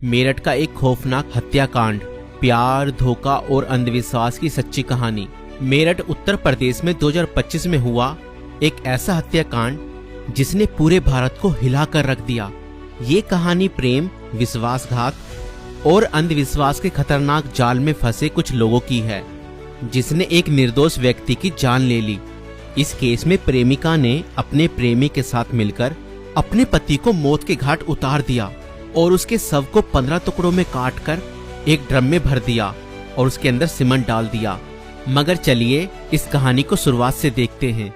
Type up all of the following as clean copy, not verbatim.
मेरठ का एक खौफनाक हत्याकांड, प्यार, धोखा और अंधविश्वास की सच्ची कहानी। मेरठ उत्तर प्रदेश में 2025 में हुआ एक ऐसा हत्याकांड जिसने पूरे भारत को हिला कर रख दिया। ये कहानी प्रेम, विश्वासघात और अंधविश्वास के खतरनाक जाल में फंसे कुछ लोगों की है, जिसने एक निर्दोष व्यक्ति की जान ले ली। इस केस में प्रेमिका ने अपने प्रेमी के साथ मिलकर अपने पति को मौत के घाट उतार दिया और उसके शव को 15 टुकड़ों में काटकर एक ड्रम में भर दिया और उसके अंदर सीमेंट डाल दिया। मगर चलिए इस कहानी को शुरुआत से देखते हैं।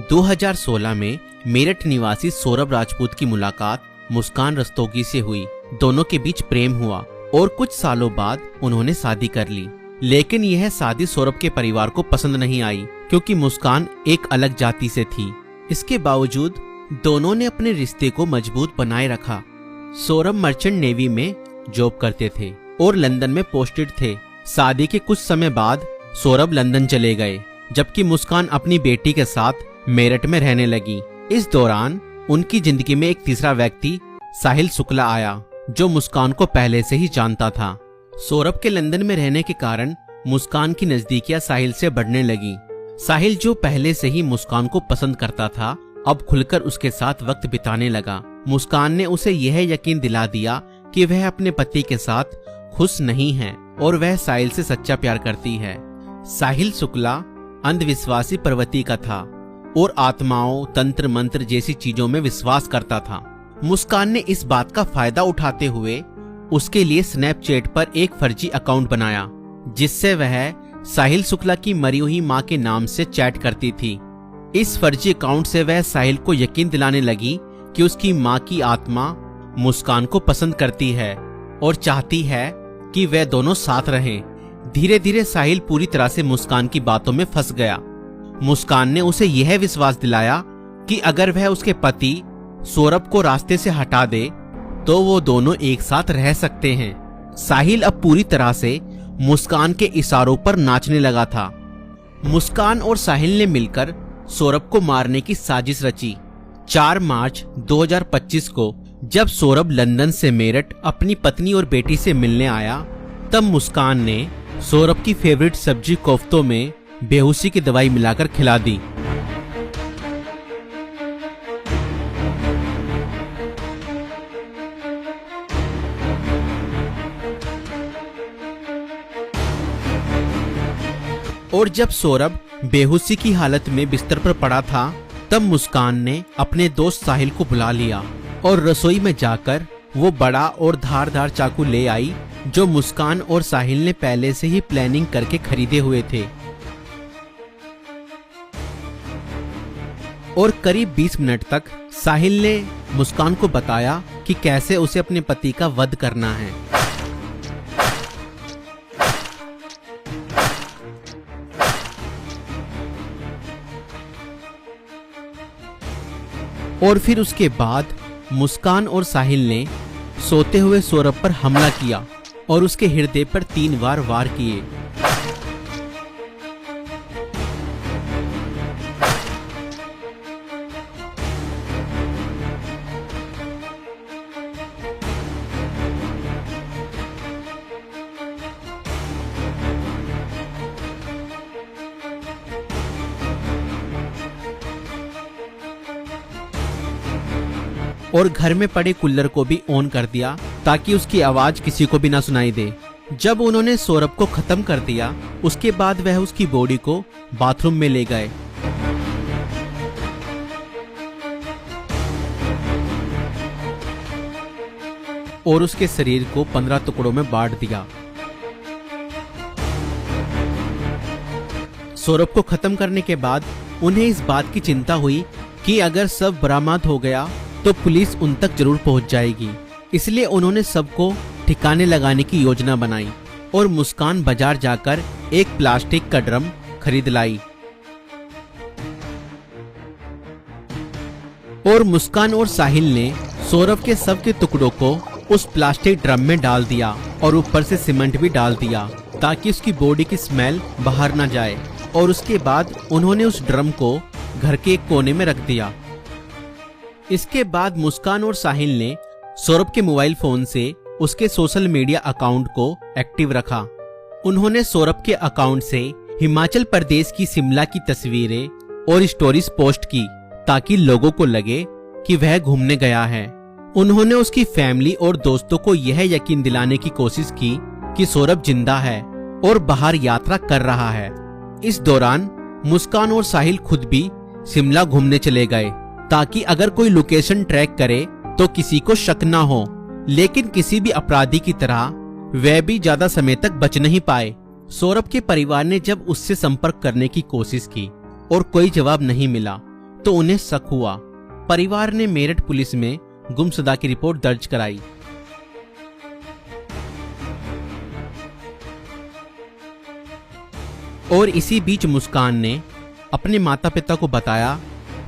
2016 में मेरठ निवासी सौरभ राजपूत की मुलाकात मुस्कान रस्तोगी से हुई। दोनों के बीच प्रेम हुआ और कुछ सालों बाद उन्होंने शादी कर ली। लेकिन यह शादी सौरभ के परिवार को पसंद नहीं आई, क्योंकि मुस्कान एक अलग जाति से थी। इसके बावजूद दोनों ने अपने रिश्ते को मजबूत बनाए रखा। सौरभ मर्चेंट नेवी में जॉब करते थे और लंदन में पोस्टेड थे। शादी के कुछ समय बाद सौरभ लंदन चले गए, जबकि मुस्कान अपनी बेटी के साथ मेरठ में रहने लगी। इस दौरान उनकी जिंदगी में एक तीसरा व्यक्ति साहिल शुक्ला आया, जो मुस्कान को पहले से ही जानता था। सौरभ के लंदन में रहने के कारण मुस्कान की नजदीकियां साहिल से बढ़ने लगी। साहिल, जो पहले से ही मुस्कान को पसंद करता था, अब खुलकर उसके साथ वक्त बिताने लगा। मुस्कान ने उसे यह यकीन दिला दिया कि वह अपने पति के साथ खुश नहीं है और वह साहिल से सच्चा प्यार करती है। साहिल शुक्ला अंधविश्वासी प्रवृत्ति का था और आत्माओं, तंत्र मंत्र जैसी चीजों में विश्वास करता था। मुस्कान ने इस बात का फायदा उठाते हुए उसके लिए स्नैपचैट पर एक फर्जी अकाउंट बनाया, जिससे वह साहिल शुक्ला की मरी हुई मां के नाम से चैट करती थी। इस फर्जी अकाउंट से वह साहिल को यकीन दिलाने लगी कि उसकी मां की आत्मा मुस्कान को पसंद करती है और चाहती है कि वे दोनों साथ रहें। धीरे धीरे साहिल पूरी तरह से मुस्कान की बातों में फंस गया। मुस्कान ने उसे यह विश्वास दिलाया कि अगर वह उसके पति सौरभ को रास्ते से हटा दे तो वो दोनों एक साथ रह सकते हैं। साहिल अब पूरी तरह से मुस्कान के इशारों पर नाचने लगा था। मुस्कान और साहिल ने मिलकर सौरभ को मारने की साजिश रची। 4 मार्च 2025 को जब सौरभ लंदन से मेरठ अपनी पत्नी और बेटी से मिलने आया, तब मुस्कान ने सौरभ की फेवरेट सब्जी कोफ्तों में बेहोशी की दवाई मिलाकर खिला दी। और जब सौरभ बेहोशी की हालत में बिस्तर पर पड़ा था, तब मुस्कान ने अपने दोस्त साहिल को बुला लिया और रसोई में जाकर वो बड़ा और धारदार चाकू ले आई, जो मुस्कान और साहिल ने पहले से ही प्लानिंग करके खरीदे हुए थे। और करीब 20 मिनट तक साहिल ने मुस्कान को बताया कि कैसे उसे अपने पति का वध करना है। और फिर उसके बाद मुस्कान और साहिल ने सोते हुए सौरभ पर हमला किया और उसके हृदय पर 3 बार वार किए। और घर में पड़े कूलर को भी ऑन कर दिया ताकि उसकी आवाज किसी को भी ना सुनाई दे। जब उन्होंने सौरभ को खत्म कर दिया, उसके बाद वह उसकी बॉडी को बाथरूम में ले गए। और उसके शरीर को 15 टुकड़ों में बांट दिया। सौरभ को खत्म करने के बाद उन्हें इस बात की चिंता हुई कि अगर सब बरामद हो गया तो पुलिस उन तक जरूर पहुंच जाएगी। इसलिए उन्होंने सबको ठिकाने लगाने की योजना बनाई और मुस्कान बाजार जाकर एक प्लास्टिक का ड्रम खरीद लाई। और मुस्कान और साहिल ने सौरभ के शव के टुकड़ों को उस प्लास्टिक ड्रम में डाल दिया और ऊपर से सीमेंट भी डाल दिया ताकि उसकी बॉडी की स्मेल बाहर ना जाए। और उसके बाद उन्होंने उस ड्रम को घर के एक कोने में रख दिया। इसके बाद मुस्कान और साहिल ने सौरभ के मोबाइल फोन से उसके सोशल मीडिया अकाउंट को एक्टिव रखा। उन्होंने सौरभ के अकाउंट से हिमाचल प्रदेश की शिमला की तस्वीरें और स्टोरीज पोस्ट की ताकि लोगों को लगे कि वह घूमने गया है। उन्होंने उसकी फैमिली और दोस्तों को यह यकीन दिलाने की कोशिश की कि सौरभ जिंदा है और बाहर यात्रा कर रहा है। इस दौरान मुस्कान और साहिल खुद भी शिमला घूमने चले गए ताकि अगर कोई लोकेशन ट्रैक करे तो किसी को शक ना हो, लेकिन किसी भी अपराधी की तरह वह भी ज्यादा समय तक बच नहीं पाए। सौरभ के परिवार ने जब उससे संपर्क करने की कोशिश की और कोई जवाब नहीं मिला तो उन्हें शक हुआ। परिवार ने मेरठ पुलिस में गुमशुदा की रिपोर्ट दर्ज कराई। और इसी बीच मुस्कान ने अपने माता पिता को बताया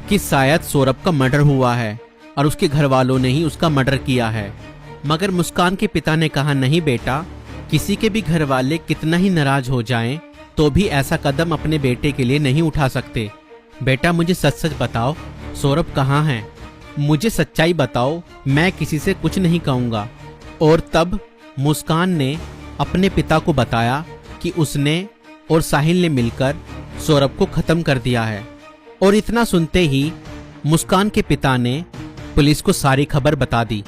कि शायद सौरभ का मर्डर हुआ है और उसके घर वालों ने ही उसका मर्डर किया है। मगर मुस्कान के पिता ने कहा, नहीं बेटा, किसी के भी घर वाले कितना ही नाराज हो जाएं तो भी ऐसा कदम अपने बेटे के लिए नहीं उठा सकते। बेटा, मुझे सच सच बताओ, सौरभ कहाँ है? मुझे सच्चाई बताओ, मैं किसी से कुछ नहीं कहूँगा। और तब मुस्कान ने अपने पिता को बताया कि उसने और साहिल ने मिलकर सौरभ को खत्म कर दिया है। और इतना सुनते ही मुस्कान के पिता ने पुलिस को सारी खबर बता दी।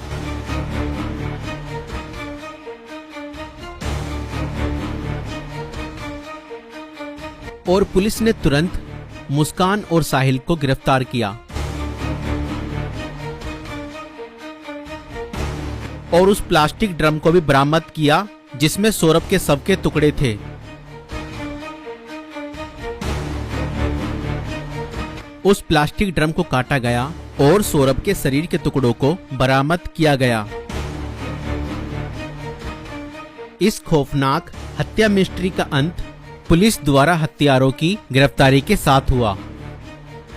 और पुलिस ने तुरंत मुस्कान और साहिल को गिरफ्तार किया और उस प्लास्टिक ड्रम को भी बरामद किया जिसमें सौरभ के शव के टुकड़े थे। उस प्लास्टिक ड्रम को काटा गया और सौरभ के शरीर के टुकड़ों को बरामद किया गया। इस खौफनाक हत्या मिस्ट्री का अंत पुलिस द्वारा हत्यारों की गिरफ्तारी के साथ हुआ।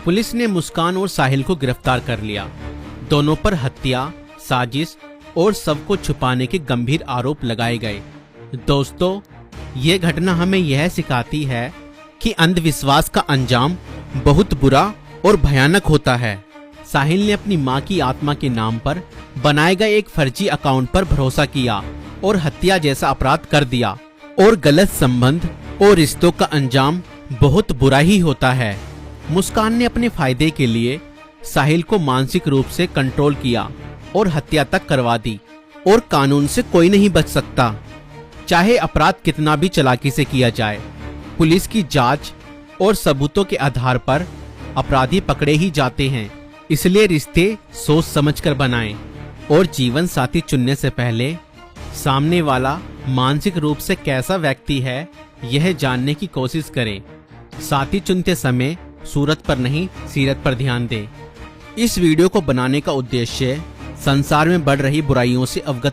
पुलिस ने मुस्कान और साहिल को गिरफ्तार कर लिया। दोनों पर हत्या, साजिश और शव को छुपाने के गंभीर आरोप लगाए गए। दोस्तों, ये घटना हमें यह सिखाती है कि अंधविश्वास का अंजाम बहुत बुरा और भयानक होता है। साहिल ने अपनी मां की आत्मा के नाम पर बनाए गए एक फर्जी अकाउंट पर भरोसा किया और हत्या जैसा अपराध कर दिया। और गलत संबंध और रिश्तों का अंजाम बहुत बुरा ही होता है। मुस्कान ने अपने फायदे के लिए साहिल को मानसिक रूप से कंट्रोल किया और हत्या तक करवा दी। और कानून से कोई नहीं बच सकता, चाहे अपराध कितना भी चालाकी से किया जाए। पुलिस की जांच और सबूतों के आधार पर अपराधी पकड़े ही जाते हैं। इसलिए रिश्ते सोच समझकर बनाएं और जीवन साथी चुनने से पहले सामने वाला मानसिक रूप से कैसा व्यक्ति है यह जानने की कोशिश करें। साथी चुनते समय सूरत पर नहीं, सीरत पर ध्यान दें। इस वीडियो को बनाने का उद्देश्य संसार में बढ़ रही बुराइयों से अवगत